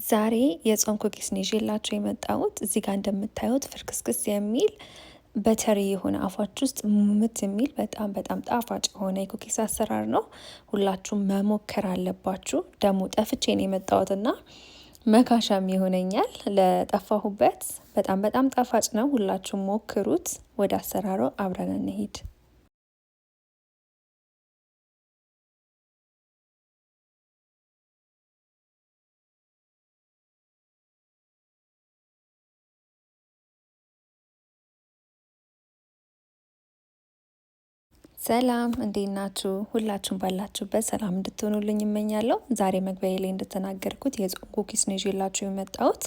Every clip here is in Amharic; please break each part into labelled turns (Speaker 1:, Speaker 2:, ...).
Speaker 1: ዛሬ የጾም ኩኪስ ነው ይዤላችሁ የመጣሁት። እዚህ ጋር እንደምታዩት ፍርክስክስ የሚል በተሪ የሆነ አፋችሁ ውስጥ ሙምት የሚል በጣም ጣፋጭ የሆነ የኩኪስ አሰራር ነው። ሁላችሁም መሞከር አለባችሁ። ደግሞ ጠፍቼ ነው የመጣሁትና መካሻም ይሆነኛል ለጠፋሁበት። በጣም ጣፋጭ ነው። ሁላችሁም ሞክሩት። ወደ አሰራሩ አብረን እንሂድ። ሰላም እንዴት ናችሁ? ሁላችሁም ባላችሁበት ሰላም እንድትሆኑልኝ እመኛለሁ። ዛሬ መግቢያ ላይ እንደተናገርኩት የጾም ኩኪስ ነው ይዤላችሁ የመጣሁት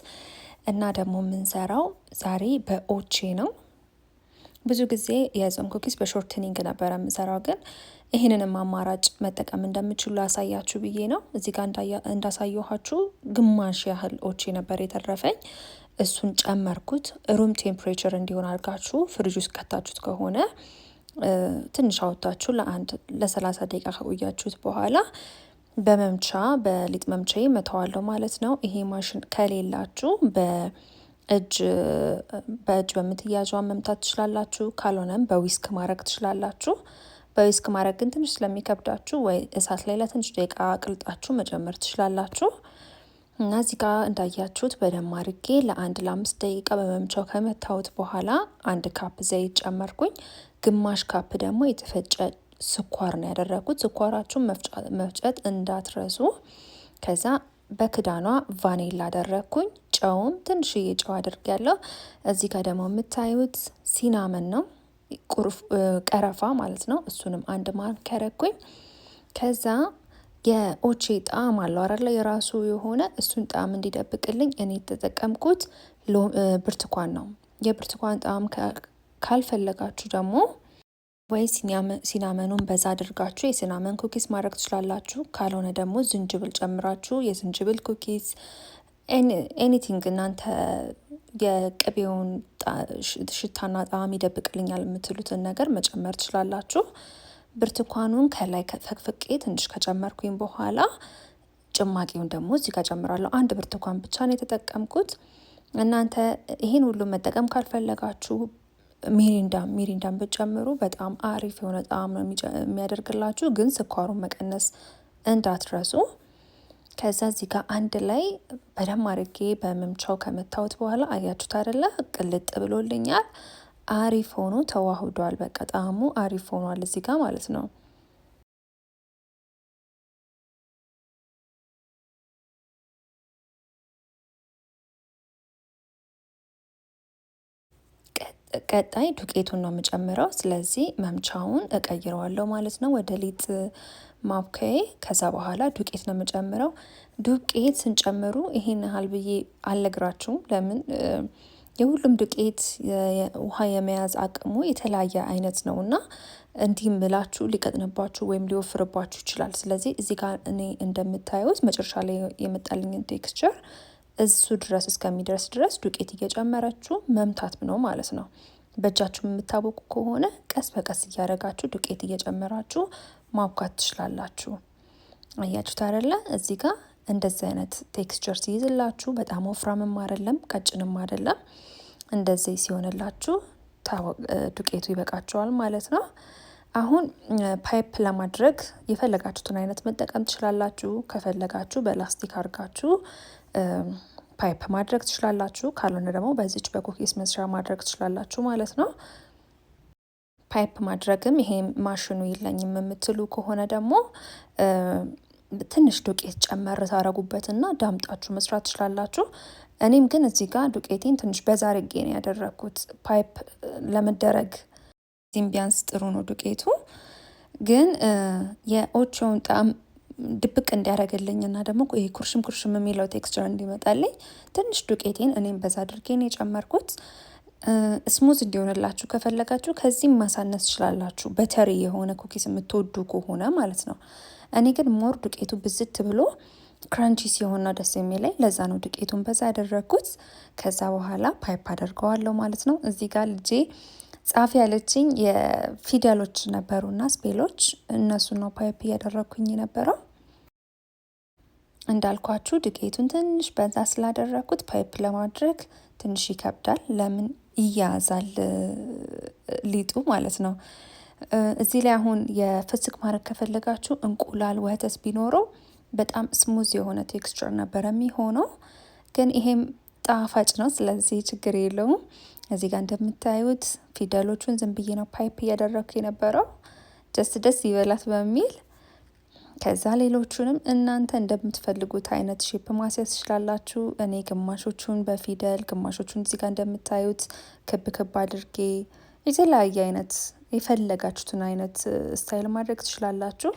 Speaker 1: እና ደግሞ የምንሰራው ዛሬ በኦቼ ነው። ብዙ ጊዜ የጾም ኩኪስ በሾርትኒንግ ነበረ የምሰራው፣ ግን ይህንንም አማራጭ መጠቀም እንደምችሉ ያሳያችሁ ብዬ ነው። እዚህ ጋር እንዳሳየኋችሁ ግማሽ ያህል ኦቼ ነበር የተረፈኝ። እሱን ጨመርኩት። ሩም ቴምፕሬቸር እንዲሆን አድርጋችሁ ፍሪጅ ውስጥ ከታችሁት ከሆነ ትንሽ አወጣችሁ ለ30 ደቂቃ ከቆያችሁት በኋላ በመምቻ በሊጥ መምቻ መተዋለሁ ማለት ነው። ይሄ ማሽን ከሌላችሁ በእጅ በምትያዣዋ መምታት ትችላላችሁ። ካልሆነም በዊስክ ማድረግ ትችላላችሁ። በዊስክ ማድረግ ግን ትንሽ ስለሚከብዳችሁ ወይ እሳት ላይ ለትንሽ ደቂቃ ቅልጣችሁ መጨመር ትችላላችሁ። እና እዚህ ጋር እንዳያችሁት በደንብ አድርጌ ለ5 ደቂቃ በመምቻው ከመታወት በኋላ 1 ካፕ ዘይት ጨመርኩኝ። ግማሽ ካፕ ደግሞ የተፈጨ ስኳር ነው ያደረኩት። ስኳራችሁን መፍጨት እንዳትረሱ። ከዛ በክዳኗ ቫኒላ አደረግኩኝ። ጨውም ትንሽዬ ጨው አድርጊያለሁ። እዚህ ጋር ደግሞ የምታዩት ሲናመን ነው፣ ቀረፋ ማለት ነው። እሱንም 1 ማንኪያ ያረኩኝ። ከዛ የኦቼ ጣዕም አለው አይደለ? የራሱ የሆነ እሱን ጣዕም እንዲደብቅልኝ እኔ የተጠቀምኩት ብርቱካን ነው። የብርቱካን ጣዕም ካልፈለጋችሁ ደግሞ ወይ ሲናመኑን በዛ አድርጋችሁ የሲናመን ኩኪስ ማድረግ ትችላላችሁ። ካልሆነ ደግሞ ዝንጅብል ጨምራችሁ የዝንጅብል ኩኪስ፣ ኤኒቲንግ እናንተ የቅቤውን ሽታና ጣዕም ይደብቅልኛል የምትሉትን ነገር መጨመር ትችላላችሁ። ብርቱካኑን ከላይ ፈቅፍቄ ትንሽ ከጨመርኩኝ በኋላ ጭማቂውን ደግሞ እዚህ ጋር ጨምራለሁ። 1 ብርቱካን ብቻ ነው የተጠቀምኩት። እናንተ ይሄን ሁሉ መጠቀም ካልፈለጋችሁ ሚሪንዳን ብጨምሩ በጣም አሪፍ የሆነ ጣዕም ነው የሚያደርግላችሁ፣ ግን ስኳሩን መቀነስ እንዳትረሱ። ከዛ እዚህ ጋር አንድ ላይ በደንብ አድርጌ በመምቻው ከመታወት በኋላ አያችሁት አይደለ? ቅልጥ ብሎልኛል። አሪፍ ሆኖ ተዋህዷል። በቃ ጣዕሙ አሪፍ ሆኗል እዚህ ጋር ማለት ነው። ቀጣይ ዱቄቱን ነው የምጨምረው። ስለዚህ መምቻውን እቀይረዋለሁ ማለት ነው ወደ ሊጥ ማብካዬ። ከዛ በኋላ ዱቄት ነው የምጨምረው። ዱቄት ስንጨምሩ ይሄን ያህል ብዬ አልነግራችሁም። ለምን የሁሉም ዱቄት ውሃ የመያዝ አቅሙ የተለያየ አይነት ነው እና እንዲህም ብላችሁ ሊቀጥንባችሁ ወይም ሊወፍርባችሁ ይችላል። ስለዚህ እዚህ ጋር እኔ እንደምታዩት መጨረሻ ላይ የመጣልኝን ቴክስቸር እሱ ድረስ እስከሚደርስ ድረስ ዱቄት እየጨመረችሁ መምታት ነው ማለት ነው። በእጃችሁ የምታቦኩ ከሆነ ቀስ በቀስ እያደረጋችሁ ዱቄት እየጨመራችሁ ማብኳት ትችላላችሁ። አያችሁት አይደለ? እዚህ ጋር እንደዚህ አይነት ቴክስቸር ሲይዝላችሁ በጣም ወፍራምም አይደለም ቀጭንም አይደለም። እንደዚህ ሲሆንላችሁ ዱቄቱ ይበቃችኋል ማለት ነው። አሁን ፓይፕ ለማድረግ የፈለጋችሁትን አይነት መጠቀም ትችላላችሁ። ከፈለጋችሁ በላስቲክ አድርጋችሁ ፓይፕ ማድረግ ትችላላችሁ። ካልሆነ ደግሞ በዚች በኩኪስ መስሪያ ማድረግ ትችላላችሁ ማለት ነው። ፓይፕ ማድረግም ይሄ ማሽኑ የለኝም የምትሉ ከሆነ ደግሞ ትንሽ ዱቄት ጨመር ታረጉበትና ዳምጣችሁ መስራት ትችላላችሁ። እኔም ግን እዚህ ጋር ዱቄቴን ትንሽ በዛ አድርጌ ነው ያደረግኩት። ፓይፕ ለመደረግ ዚም ቢያንስ ጥሩ ነው ዱቄቱ። ግን የኦቾውን ጣዕም ድብቅ እንዲያደርግልኝ እና ደግሞ ይሄ ኩርሽም የሚለው ቴክስቸር እንዲመጣልኝ ትንሽ ዱቄቴን እኔም በዛ አድርጌ ነው የጨመርኩት። ስሙዝ እንዲሆንላችሁ ከፈለጋችሁ ከዚህም ማሳነስ ትችላላችሁ፣ በተሪ የሆነ ኩኪስ የምትወዱ ከሆነ ማለት ነው። እኔ ግን ሞር ዱቄቱ ብዝት ብሎ ክራንቺ ሲሆንና ደስ የሚለኝ ለዛ ነው ዱቄቱን በዛ ያደረግኩት። ከዛ በኋላ ፓይፕ አደርገዋለሁ ማለት ነው። እዚህ ጋር ልጄ ጻፊ ያለችኝ የፊደሎች ነበሩና ስፔሎች፣ እነሱ ነው ፓይፕ እያደረግኩኝ የነበረው። እንዳልኳችሁ ዱቄቱን ትንሽ በዛ ስላደረኩት ፓይፕ ለማድረግ ትንሽ ይከብዳል። ለምን ይያዛል ሊጡ ማለት ነው። እዚህ ላይ አሁን የፍስክ ማድረግ ከፈለጋችሁ እንቁላል ወተት ቢኖረው በጣም ስሙዝ የሆነ ቴክስቸር ነበረ የሚሆነው። ግን ይሄም ጣፋጭ ነው፣ ስለዚህ ችግር የለውም። እዚህ ጋር እንደምታዩት ፊደሎቹን ዝም ብዬ ነው ፓይፕ እያደረግኩ የነበረው ደስ ይበላት በሚል። ከዛ ሌሎቹንም እናንተ እንደምትፈልጉት አይነት ሼፕ ማስያዝ ትችላላችሁ። እኔ ግማሾቹን በፊደል ግማሾቹን እዚህ ጋር እንደምታዩት ክብ ክብ አድርጌ የተለያየ አይነት የፈለጋችሁትን አይነት ስታይል ማድረግ ትችላላችሁ።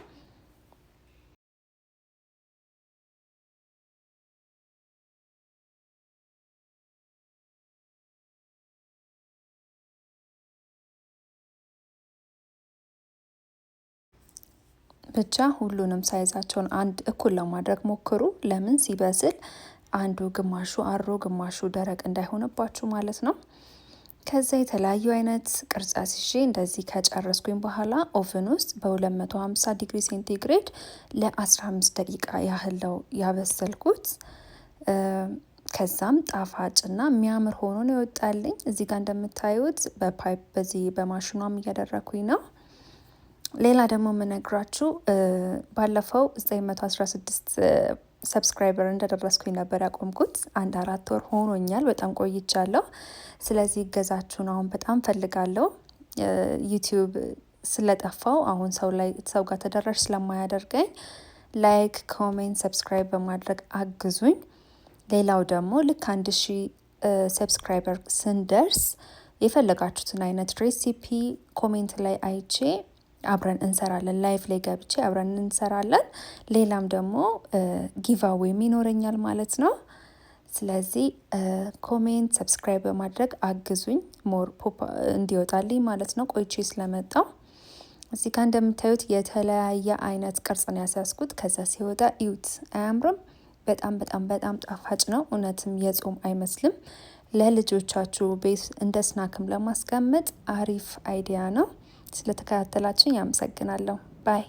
Speaker 1: ብቻ ሁሉንም ሳይዛቸውን አንድ እኩል ለማድረግ ሞክሩ። ለምን ሲበስል አንዱ ግማሹ አሮ ግማሹ ደረቅ እንዳይሆንባችሁ ማለት ነው። ከዛ የተለያዩ አይነት ቅርጽ አስይዤ እንደዚህ ከጨረስኩኝ በኋላ ኦቨን ውስጥ በ250 ዲግሪ ሴንቲግሬድ ለ15 ደቂቃ ያህል ነው ያበሰልኩት። ከዛም ጣፋጭና የሚያምር ሆኖ ነው ይወጣልኝ። እዚህ ጋር እንደምታዩት በፓይፕ በዚህ በማሽኗም እያደረኩኝ ነው። ሌላ ደግሞ የምነግራችሁ ባለፈው 916 ሰብስክራይበር እንደደረስኩኝ ነበር ያቆምኩት። 4 ወር ሆኖኛል፣ በጣም ቆይቻለሁ። ስለዚህ እገዛችሁን አሁን በጣም ፈልጋለሁ። ዩቲዩብ ስለጠፋው አሁን ሰው ጋር ተደራሽ ስለማያደርገኝ ላይክ፣ ኮሜንት፣ ሰብስክራይብ በማድረግ አግዙኝ። ሌላው ደግሞ ልክ 1000 ሰብስክራይበር ስንደርስ የፈለጋችሁትን አይነት ሬሲፒ ኮሜንት ላይ አይቼ አብረን እንሰራለን። ላይቭ ላይ ገብቼ አብረን እንሰራለን። ሌላም ደግሞ ጊቫዌም ይኖረኛል ማለት ነው። ስለዚህ ኮሜንት፣ ሰብስክራይብ በማድረግ አግዙኝ ሞር ፖፕ እንዲወጣልኝ ማለት ነው። ቆይቼ ስለመጣው እዚህ ጋር እንደምታዩት የተለያየ አይነት ቅርጽ ነው ያስያዝኩት። ከዛ ሲወጣ እዩት፣ አያምርም? በጣም ጣፋጭ ነው። እውነትም የጾም አይመስልም። ለልጆቻችሁ ቤት እንደ ስናክም ለማስቀመጥ አሪፍ አይዲያ ነው። ስለተከታተላችሁኝ አመሰግናለሁ። ባይ